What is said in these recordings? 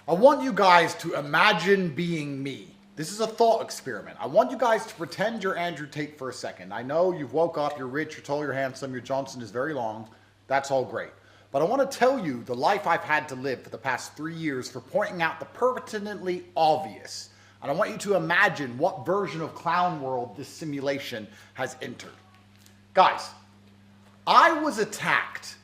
I want you guys to imagine being me. This is a thought experiment. I want you guys to pretend you're Andrew Tate for a second. I know you've woke up, you're rich, you're tall, you're handsome, your Johnson is very long. That's all great. But I want to tell you the life I've had to live for the past 3 years for pointing out the pertinently obvious. And I want you to imagine what version of clown world this simulation has entered. Guys, I was attacked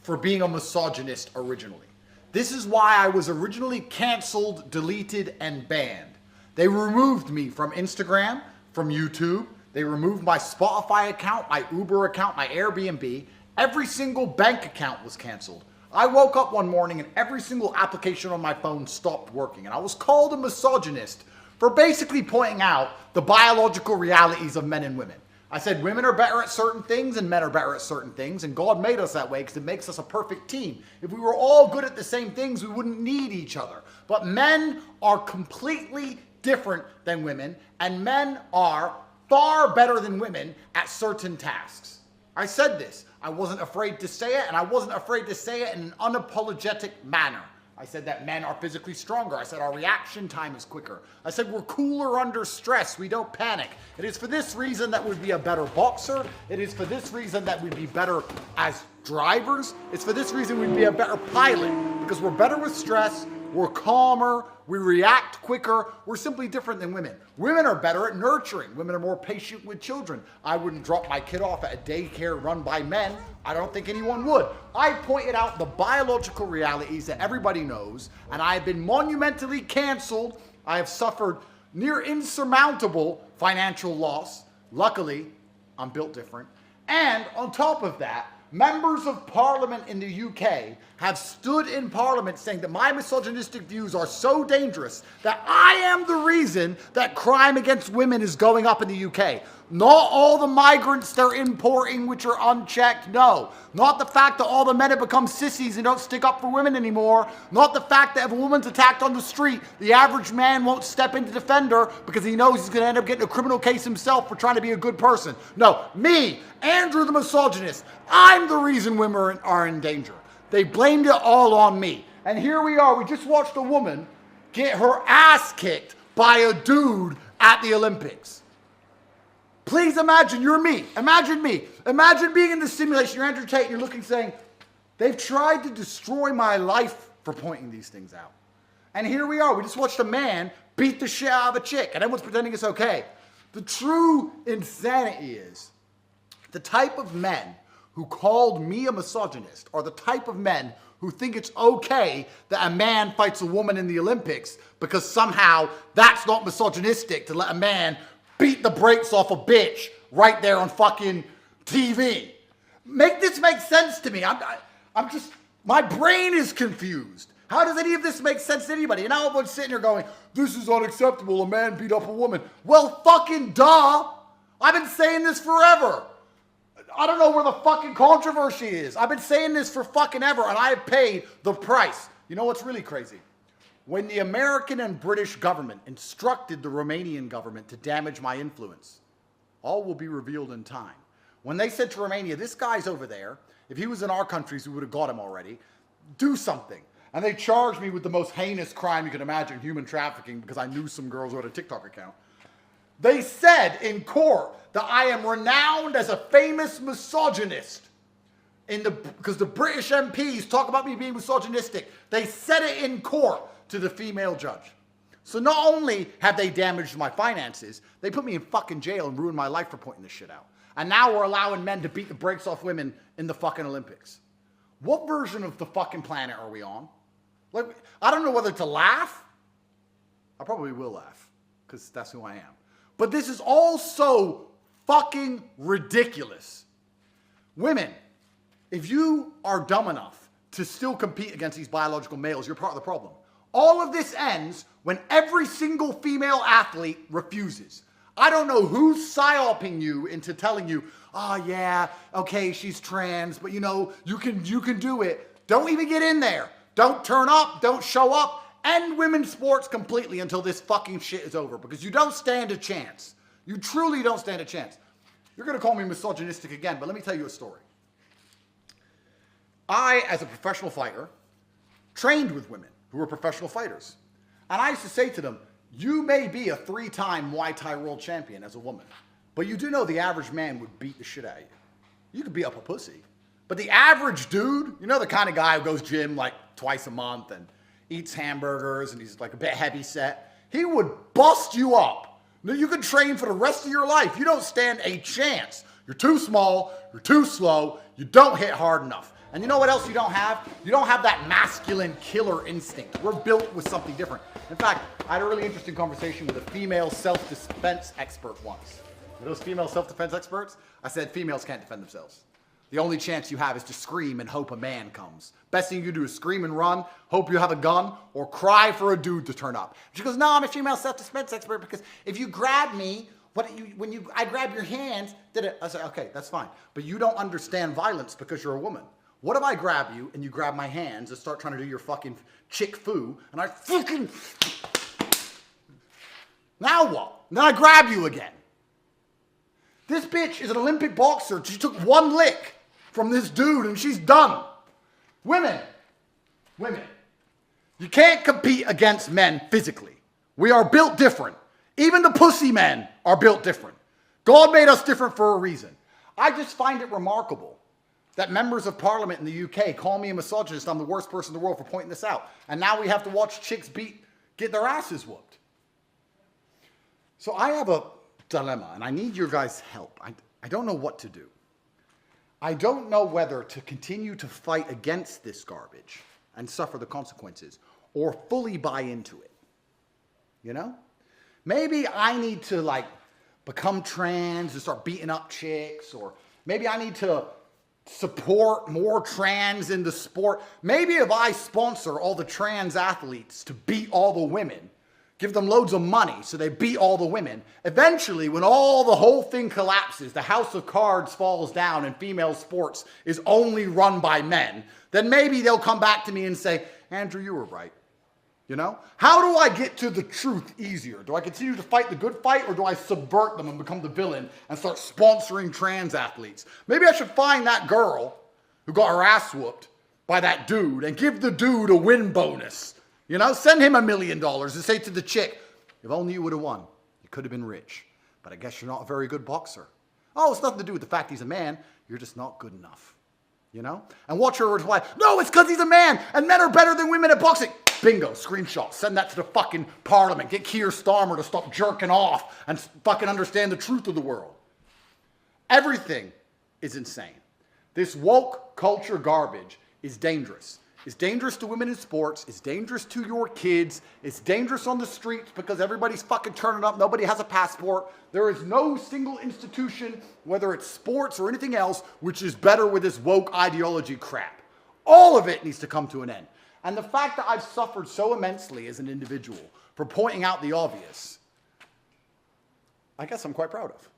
for being a misogynist originally. This is why I was originally canceled, deleted, and banned. They removed me from Instagram, from YouTube. They removed my Spotify account, my Uber account, my Airbnb. Every single bank account was canceled. I woke up one morning and every single application on my phone stopped working. And I was called a misogynist for basically pointing out the biological realities of men and women. I said women are better at certain things and men are better at certain things, and God made us that way because it makes us a perfect team. If we were all good at the same things, we wouldn't need each other. But men are completely different than women, and men are far better than women at certain tasks. I said this. I wasn't afraid to say it, and I wasn't afraid to say it in an unapologetic manner. I said that men are physically stronger. I said our reaction time is quicker. I said we're cooler under stress. We don't panic. It is for this reason that we'd be a better boxer. It is for this reason that we'd be better as drivers. It's for this reason we'd be a better pilot, because we're better with stress. We're calmer. We react quicker. We're simply different than women. Women are better at nurturing. Women are more patient with children. I wouldn't drop my kid off at a daycare run by men. I don't think anyone would. I pointed out the biological realities that everybody knows, and I have been monumentally canceled. I have suffered near insurmountable financial loss. Luckily, I'm built different. And on top of that, members of parliament in the UK have stood in parliament saying that my misogynistic views are so dangerous that I am the reason that crime against women is going up in the UK. Not all the migrants they're importing which are unchecked, no. Not the fact that all the men have become sissies and don't stick up for women anymore. Not the fact that if a woman's attacked on the street, the average man won't step in to defend her because he knows he's going to end up getting a criminal case himself for trying to be a good person. No, me, Andrew the misogynist, I'm the reason women are in danger. They blamed it all on me. And here we are, we just watched a woman get her ass kicked by a dude at the Olympics. Please imagine you're me. Imagine me. Imagine being in this simulation. You're Andrew Tate and you're looking saying, they've tried to destroy my life for pointing these things out. And here we are. We just watched a man beat the shit out of a chick and everyone's pretending it's okay. The true insanity is the type of men who called me a misogynist are the type of men who think it's okay that a man fights a woman in the Olympics because somehow that's not misogynistic to let a man beat the brakes off a bitch right there on fucking TV. Make this make sense to me. I'm just, my brain is confused. How does any of this make sense to anybody? And now everyone's sitting here going, this is unacceptable, a man beat up a woman. Well, fucking duh. I've been saying this forever. I don't know where the fucking controversy is. I've been saying this for fucking ever, and I have paid the price. You know what's really crazy? When the American and British government instructed the Romanian government to damage my influence, all will be revealed in time. When they said to Romania, this guy's over there, if he was in our countries, we would have got him already, do something. And they charged me with the most heinous crime you can imagine, human trafficking, because I knew some girls who had a TikTok account. They said in court that I am renowned as a famous misogynist. Because the British MPs talk about me being misogynistic. They said it in court to the female judge. So not only have they damaged my finances, they put me in fucking jail and ruined my life for pointing this shit out. And now we're allowing men to beat the brakes off women in the fucking Olympics. What version of the fucking planet are we on? Like, I don't know whether to laugh. I probably will laugh, because that's who I am. But this is all so fucking ridiculous. Women, if you are dumb enough to still compete against these biological males, you're part of the problem. All of this ends when every single female athlete refuses. I don't know who's psyoping you into telling you, oh yeah, okay, she's trans, but you know, you can do it. Don't even get in there. Don't turn up, don't show up. End women's sports completely until this fucking shit is over, because you don't stand a chance. You truly don't stand a chance. You're going to call me misogynistic again, but let me tell you a story. I, as a professional fighter, trained with women. who were professional fighters. And I used to say to them, you may be a 3-time Muay Thai world champion as a woman, but you do know the average man would beat the shit out of you. You could be up a pussy. But the average dude, you know, the kind of guy who goes gym like twice a month and eats hamburgers and he's like a bit heavy set, he would bust you up. You could train for the rest of your life. You don't stand a chance. You're too small, you're too slow, you don't hit hard enough. And you know what else you don't have? You don't have that masculine killer instinct. We're built with something different. In fact, I had a really interesting conversation with a female self-defense expert once. With those female self-defense experts, I said females can't defend themselves. The only chance you have is to scream and hope a man comes. Best thing you can do is scream and run, hope you have a gun, or cry for a dude to turn up. She goes, no, I'm a female self-defense expert because if you grab me, I grab your hands, I said, okay, that's fine. But you don't understand violence because you're a woman. What if I grab you and you grab my hands and start trying to do your fucking chick foo and I fucking... Now what? And then I grab you again. This bitch is an Olympic boxer. She took one lick from this dude and she's done. Women, you can't compete against men physically. We are built different. Even the pussy men are built different. God made us different for a reason. I just find it remarkable that members of parliament in the UK call me a misogynist. I'm the worst person in the world for pointing this out. And now we have to watch chicks get their asses whooped. So I have a dilemma and I need your guys' help. I don't know what to do. I don't know whether to continue to fight against this garbage and suffer the consequences or fully buy into it. You know? Maybe I need to like become trans and start beating up chicks, or maybe I need to support more trans in the sport. Maybe if I sponsor all the trans athletes to beat all the women, give them loads of money so they beat all the women, eventually when the whole thing collapses, the house of cards falls down and female sports is only run by men, then maybe they'll come back to me and say, Andrew, you were right. You know? How do I get to the truth easier? Do I continue to fight the good fight, or do I subvert them and become the villain and start sponsoring trans athletes? Maybe I should find that girl who got her ass whooped by that dude and give the dude a win bonus. You know? Send him $1 million and say to the chick, if only you would have won, you could have been rich. But I guess you're not a very good boxer. Oh, it's nothing to do with the fact he's a man. You're just not good enough. You know? And watch her reply, no, it's because he's a man and men are better than women at boxing. Bingo, screenshot, send that to the fucking parliament. Get Keir Starmer to stop jerking off and fucking understand the truth of the world. Everything is insane. This woke culture garbage is dangerous. It's dangerous to women in sports. It's dangerous to your kids. It's dangerous on the streets because everybody's fucking turning up. Nobody has a passport. There is no single institution, whether it's sports or anything else, which is better with this woke ideology crap. All of it needs to come to an end. And the fact that I've suffered so immensely as an individual for pointing out the obvious, I guess I'm quite proud of.